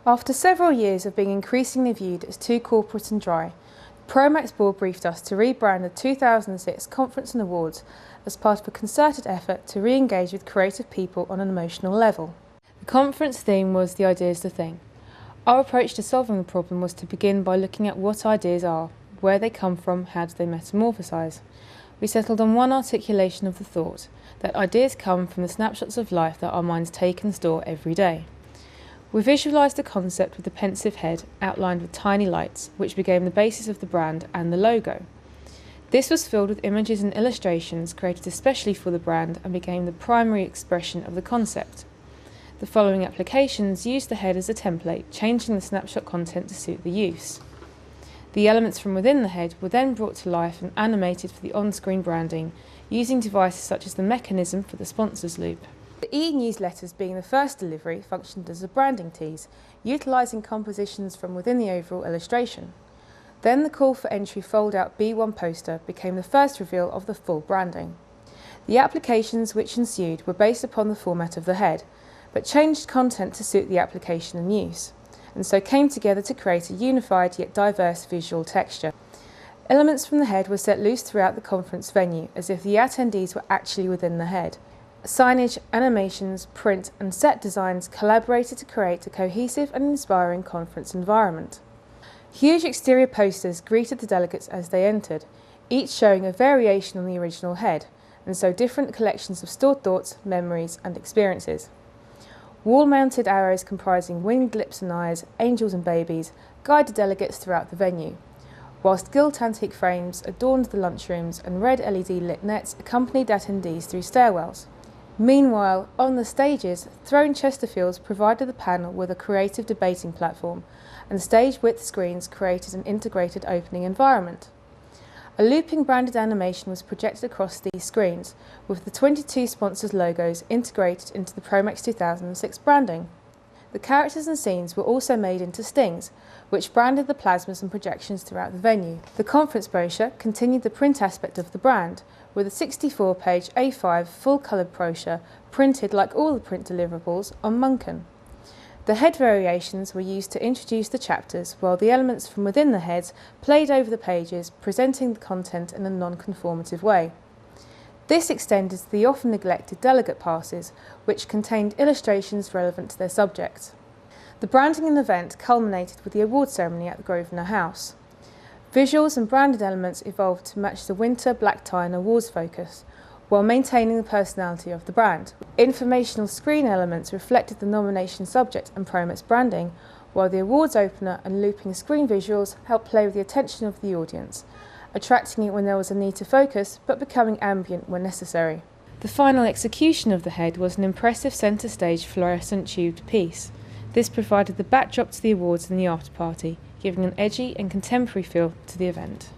After several years of being increasingly viewed as too corporate and dry, the Promax board briefed us to rebrand the 2006 Conference and Awards as part of a concerted effort to re-engage with creative people on an emotional level. The conference theme was "The Idea's the Thing." Our approach to solving the problem was to begin by looking at what ideas are, where they come from, how do they metamorphosize. We settled on one articulation of the thought, that ideas come from the snapshots of life that our minds take and store every day. We visualised the concept with a pensive head outlined with tiny lights, which became the basis of the brand and the logo. This was filled with images and illustrations created especially for the brand and became the primary expression of the concept. The following applications used the head as a template, changing the snapshot content to suit the use. The elements from within the head were then brought to life and animated for the on-screen branding, using devices such as the mechanism for the sponsors loop. The e-newsletters, being the first delivery, functioned as a branding tease, utilising compositions from within the overall illustration. Then the call for entry fold-out B1 poster became the first reveal of the full branding. The applications which ensued were based upon the format of the head, but changed content to suit the application and use, and so came together to create a unified yet diverse visual texture. Elements from the head were set loose throughout the conference venue, as if the attendees were actually within the head. Signage, animations, print and set designs collaborated to create a cohesive and inspiring conference environment. Huge exterior posters greeted the delegates as they entered, each showing a variation on the original head, and so different collections of stored thoughts, memories and experiences. Wall-mounted arrows comprising winged lips and eyes, angels and babies, guided delegates throughout the venue, whilst gilt antique frames adorned the lunchrooms and red LED lit nets accompanied attendees through stairwells. Meanwhile, on the stages, thrown Chesterfields provided the panel with a creative debating platform, and stage-width screens created an integrated opening environment. A looping branded animation was projected across these screens, with the 22 sponsors' logos integrated into the Promax 2006 branding. The characters and scenes were also made into stings, which branded the plasmas and projections throughout the venue. The conference brochure continued the print aspect of the brand, with a 64-page A5 full-coloured brochure printed like all the print deliverables on Munkin. The head variations were used to introduce the chapters, while the elements from within the heads played over the pages, presenting the content in a non-conformative way. This extended to the often neglected delegate passes, which contained illustrations relevant to their subject. The branding and event culminated with the award ceremony at the Grosvenor House. Visuals and branded elements evolved to match the winter black tie and awards focus, while maintaining the personality of the brand. Informational screen elements reflected the nomination subject and Promax branding, while the awards opener and looping screen visuals helped play with the attention of the audience, attracting it when there was a need to focus, but becoming ambient when necessary. The final execution of the head was an impressive centre stage fluorescent tubed piece. This provided the backdrop to the awards and the after party, giving an edgy and contemporary feel to the event.